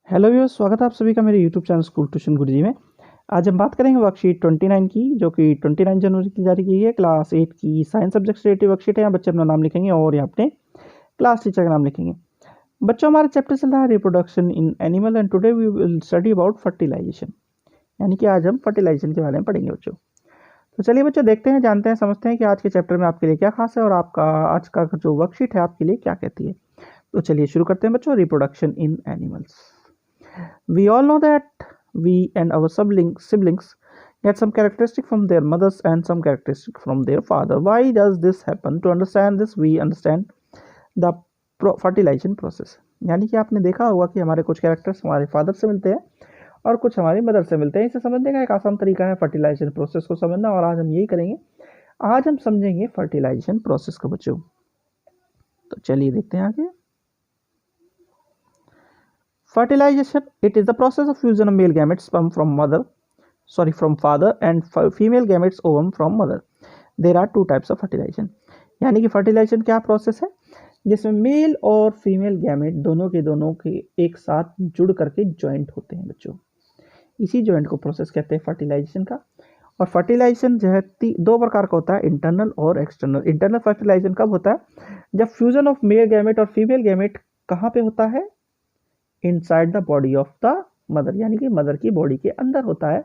Hello viewers, स्वागत है आप सभी का मेरे यूट्यूब चैनल स्कूल ट्यूशन गुरुजी में। आज हम बात करेंगे वर्कशीट 29 की, जो कि 29 जनवरी की जारी की है। क्लास 8 की साइंस सब्जेक्ट से रिलेटेड वर्कशीट है। यहाँ बच्चे अपना नाम लिखेंगे और यहाँ अपने क्लास टीचर का नाम लिखेंगे। बच्चों, हमारा चैप्टर चल रहा है reproduction in animal and today we will study about fertilisation. यानी कि आज हम फर्टिलाइजेशन के बारे में पढ़ेंगे बच्चों। तो चलिए बच्चों, देखते हैं, जानते हैं, समझते हैं कि आज के चैप्टर में आपके लिए क्या खास है और आपका आज का जो वर्कशीट है आपके लिए क्या कहती है। तो चलिए शुरू करते हैं बच्चों। Reproduction in animals. We all know that we and our siblings get some characteristic from their mothers and some characteristic from their father. Why does this happen? To understand this, we understand the fertilization process. यानी कि आपने देखा होगा कि हमारे कुछ characters हमारे father से मिलते हैं और कुछ हमारी मदर से मिलते हैं। इसे समझने का एक आसान तरीका है फर्टिलाइजेशन प्रोसेस को समझना, और आज हम यही करेंगे। आज हम समझेंगे फर्टिलाइजेशन प्रोसेस को बच्चों। तो चलिए देखते हैं आगे। Fertilization, it is the process of fusion of male gametes sperm from father and female gametes ovum from mother. There are two types of fertilization. यानी कि फर्टिलाइजेशन क्या प्रोसेस है जिसमें मेल और फीमेल गैमेट दोनों के एक साथ जुड़ करके ज्वाइंट होते हैं बच्चों। इसी ज्वाइंट को प्रोसेस कहते हैं फर्टिलाइजेशन का। और फर्टिलाइजेशन जो है दो प्रकार का होता है, इंटरनल और एक्सटर्नल। इंटरनल फर्टिलाइजेशन कब होता है? जब फ्यूजन ऑफ मेल गैमेट और फीमेल गैमेट कहाँ पे होता है? Inside the body of the mother, यानी कि मदर की बॉडी के अंदर होता है।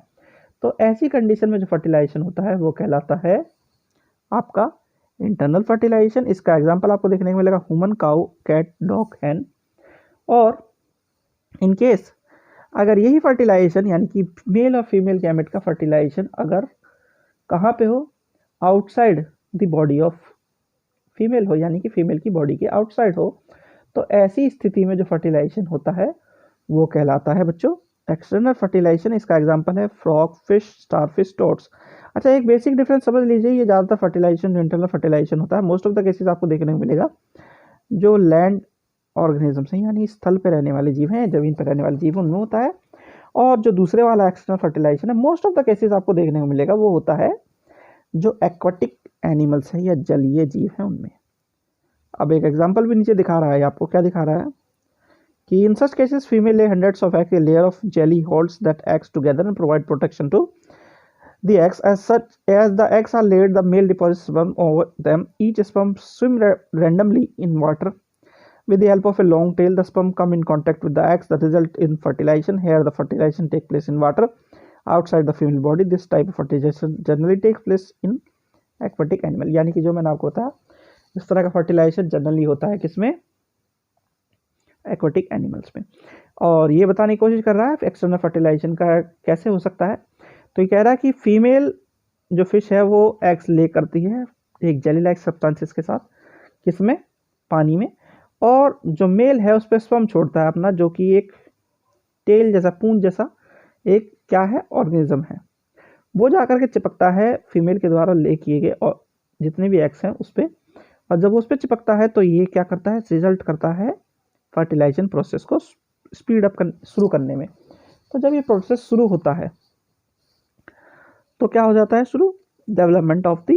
तो ऐसी कंडीशन में जो फर्टिलाइजेशन होता है वो कहलाता है आपका इंटरनल फर्टिलाइजेशन। इसका एग्जांपल आपको देखने को मिलेगा ह्यूमन, काउ, कैट, डॉग, हैन। और इन केस अगर यही फर्टिलाइजेशन यानी कि मेल और फीमेल गैमेट का फर्टिलाइजेशन अगर कहाँ पे हो? Outside the body of female हो, यानी कि फीमेल की बॉडी के आउटसाइड हो, तो ऐसी स्थिति में जो फर्टिलाइजेशन होता है वो कहलाता है बच्चों एक्सटर्नल फर्टिलाइजेशन। इसका एग्जांपल है फ्रॉग, फिश, स्टारफिश, टोड्स। अच्छा, एक बेसिक डिफरेंस समझ लीजिए। ये ज़्यादातर फर्टिलाइजेशन जो इंटरनल फर्टिलाइजेशन होता है, मोस्ट ऑफ द केसेस आपको देखने को मिलेगा जो लैंड ऑर्गेनिजम्स हैं, यानी स्थल पर रहने वाले जीव हैं, जमीन पर रहने वाले जीव, उनमें होता है। और जो दूसरे वाला एक्सटर्नल फर्टिलाइजेशन है, मोस्ट ऑफ द केसेस आपको देखने को मिलेगा वो होता है जो एक्वाटिक एनिमल्स हैं या जलीय जीव हैं उनमें। अब एक एग्जांपल भी नीचे दिखा रहा है आपको। क्या दिखा रहा है कि in such cases female lay hundreds of eggs. A layer of jelly holds that eggs together and provide protection to the eggs. As the eggs are laid, the male deposits sperm over them. Each sperm swim randomly in water with the help of a long tail. The sperm come in contact with the eggs that result in fertilization. Here the fertilization takes place in water outside the female body. This type of fertilization generally takes place in aquatic animal. यानी कि जो मैंने आपको बताया, इस तरह का fertilisation generally होता है किसमें? एक्वाटिक एनिमल्स में। और ये बताने की कोशिश कर रहा है एक्सटर्नल फर्टिलाइजेशन का कैसे हो सकता है। तो ये कह रहा है कि फीमेल जो फिश है वो एग्स ले करती है एक जेली लाइक सब्सटेंसेस के साथ, किसमें? पानी में। और जो मेल है उस पर स्पर्म छोड़ता है अपना, जो कि एक टेल जैसा, पूंछ जैसा एक क्या है? ऑर्गेनिज्म है। वो जाकर के चिपकता है फीमेल के द्वारा ले किए गए और जितने भी एग्स हैं उस पर। और जब उस पर चिपकता है तो ये क्या करता है? रिजल्ट करता है फर्टिलाइजेशन प्रोसेस को स्पीड अप शुरू करने में। तो जब ये प्रोसेस शुरू होता है तो क्या हो जाता है शुरू? Development of the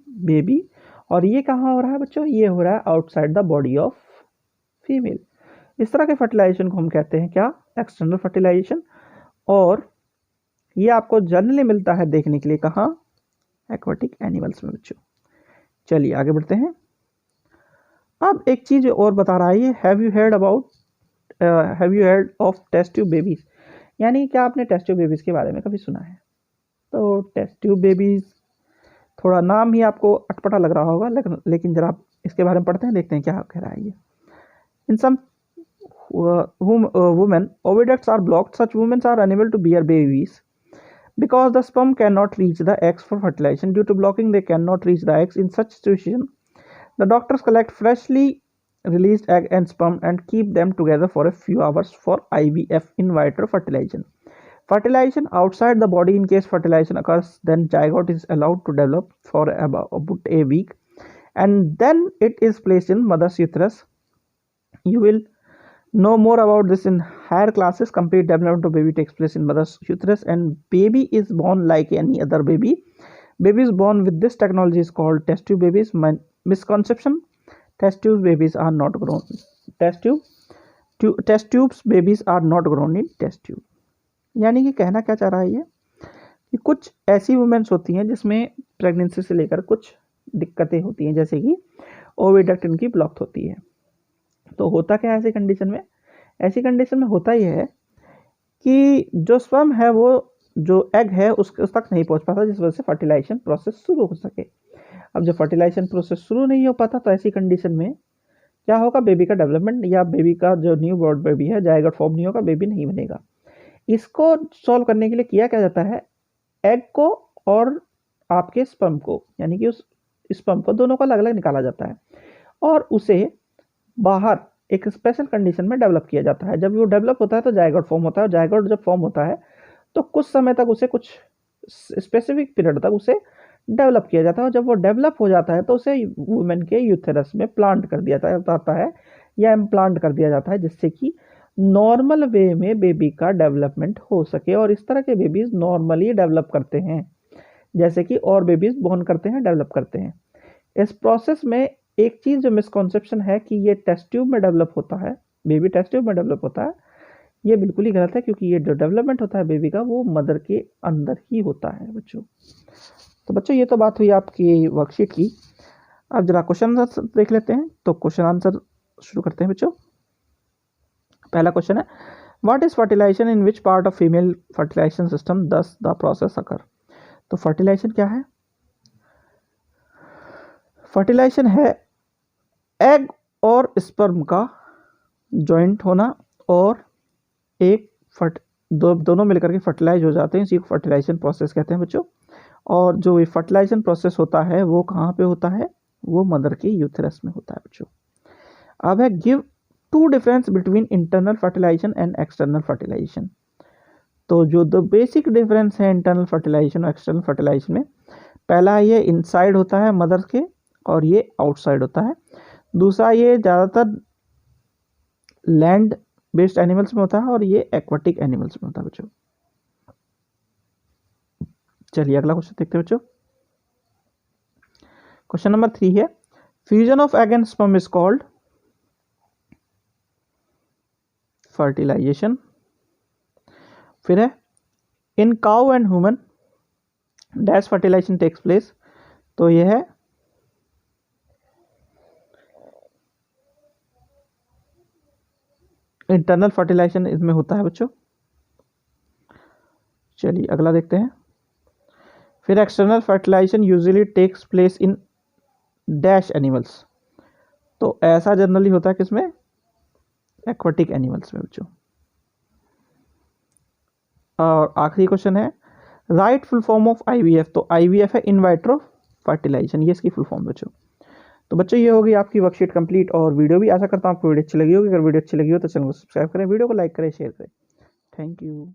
baby. और ये कहाँ हो रहा है बच्चों? ये हो रहा है outside the body of female. इस तरह के फर्टिलाइजेशन को हम कहते हैं क्या? External fertilisation. और ये आपको जनरली मिलता है देखने के लिए कहाँ? एक्वाटिक एनिमल्स में बच्चों। चलिए आगे बढ़ते हैं। अब एक चीज और बता रहा है ये, have you heard of test tube babies? यानी क्या आपने टेस्ट ट्यूब बेबीज के बारे में कभी सुना है? तो टेस्ट ट्यूब बेबीज थोड़ा नाम ही आपको अटपटा लग रहा होगा, लेकिन जरा आप इसके बारे में पढ़ते हैं, देखते हैं क्या कह रहा है ये। इन सम women oviducts are blocked. Such women are unable to bear babies because the sperm cannot reach the eggs for fertilization. Due to blocking, they cannot reach the eggs. In such situation, the doctors collect freshly released egg and sperm and keep them together for a few hours for IVF, in vitro fertilization. Fertilization outside the body. In case fertilization occurs, then zygote is allowed to develop for about a week, and then it is placed in mother's uterus. You will know more about this in higher classes. Complete development of baby takes place in mother's uterus, and baby is born like any other baby. Babies born with this technology is called test tube babies. Misconception: test tube babies are not grown. Test tube test tubes babies are not grown in test tube. यानी कि कहना क्या चाह रहा है ये कि कुछ ऐसी वुमेन्स होती हैं जिसमें प्रेगनेंसी से लेकर कुछ दिक्कतें होती हैं, जैसे कि ओविडक्ट इनकी ब्लॉक होती है। तो होता क्या है ऐसी कंडीशन में? ऐसी कंडीशन में होता यह है कि जो स्पर्म है वो जो एग है उस तक नहीं पहुंच पाता, जिस वजह से फर्टिलाइजेशन प्रोसेस शुरू हो सके। अब जब फर्टिलाइजेशन प्रोसेस शुरू नहीं हो पाता तो ऐसी कंडीशन में क्या होगा? बेबी का डेवलपमेंट या बेबी का जो न्यू बॉर्न बेबी है जायगोट फॉर्म नहीं होगा, बेबी नहीं बनेगा। इसको सॉल्व करने के लिए किया क्या जाता है? एग को और आपके स्पर्म को, यानी कि उस स्पर्म को दोनों को अलग अलग निकाला जाता है और उसे बाहर एक स्पेशल कंडीशन में डेवलप किया जाता है। जब वो डेवलप होता है तो जायगोट फॉर्म होता है। जायगोट जब फॉर्म होता है तो कुछ समय तक उसे, कुछ स्पेसिफिक पीरियड तक उसे डेवलप किया जाता है और जब वो डेवलप हो जाता है तो उसे वुमेन के यूथेरस में प्लांट कर दिया जाता है या इम्प्लांट कर दिया जाता है, जिससे कि नॉर्मल वे में बेबी का डेवलपमेंट हो सके। और इस तरह के बेबीज नॉर्मली डेवलप करते हैं, जैसे कि और बेबीज बोर्न करते हैं, डेवलप करते हैं। इस प्रोसेस में एक चीज़ जो मिसकॉन्सेप्शन है कि ये टेस्ट ट्यूब में डेवलप होता है, बेबी टेस्ट ट्यूब में डेवलप होता है, ये बिल्कुल ही गलत है, क्योंकि ये जो डेवलपमेंट होता है बेबी का वो मदर के अंदर ही होता है बच्चों। तो बच्चों ये तो बात हुई आपकी वर्कशीट की। अब जरा क्वेश्चन आंसर देख लेते हैं। तो क्वेश्चन आंसर शुरू करते हैं बच्चों। पहला क्वेश्चन है, what is fertilisation in which part of female fertilisation system does the process occur. तो फर्टिलाइजेशन क्या है? फर्टिलाइजेशन है एग और स्पर्म का जॉइंट होना और एक दोनों मिलकर के फर्टिलाइज हो जाते हैं, इसी को फर्टिलाइजेशन प्रोसेस कहते हैं बच्चों। और जो ये फर्टिलाइजेशन प्रोसेस होता है वो कहाँ पे होता है? वो मदर के यूथेरस में होता है बच्चों। अब है, give two difference between internal fertilisation and external fertilisation. तो जो द बेसिक डिफरेंस है इंटरनल फर्टिलाइजेशन और एक्सटर्नल फर्टिलाइजेशन में, पहला ये इनसाइड होता है मदर के और ये आउटसाइड होता है। दूसरा ये ज़्यादातर लैंड बेस्ड एनिमल्स में होता है और ये एक्वाटिक एनिमल्स में होता है बच्चों। चलिए अगला क्वेश्चन देखते हैं बच्चों। क्वेश्चन नंबर 3 है, fusion of egg and sperm is called fertilisation. फिर है, in cow and human dash fertilisation takes place. तो यह है इंटरनल फर्टिलाइजेशन इसमें होता है बच्चों। चलिए अगला देखते हैं। फिर external fertilisation usually takes place in dash animals. तो ऐसा जनरली होता है किसमें? एक्वाटिक एनिमल्स में बच्चों। और आखिरी क्वेश्चन है, right full form of IVF. तो आईवीएफ है इन वाइट्रो फर्टिलाइजेशन, ये इसकी फुल फॉर्म बच्चों। तो बच्चों ये होगी आपकी वर्कशीट कंप्लीट और वीडियो भी। आशा करता हूँ आपको वीडियो अच्छी लगी होगी। अगर वीडियो अच्छी लगी हो तो चैनल को सब्सक्राइब करें, वीडियो को लाइक करें, शेयर करें। Thank you.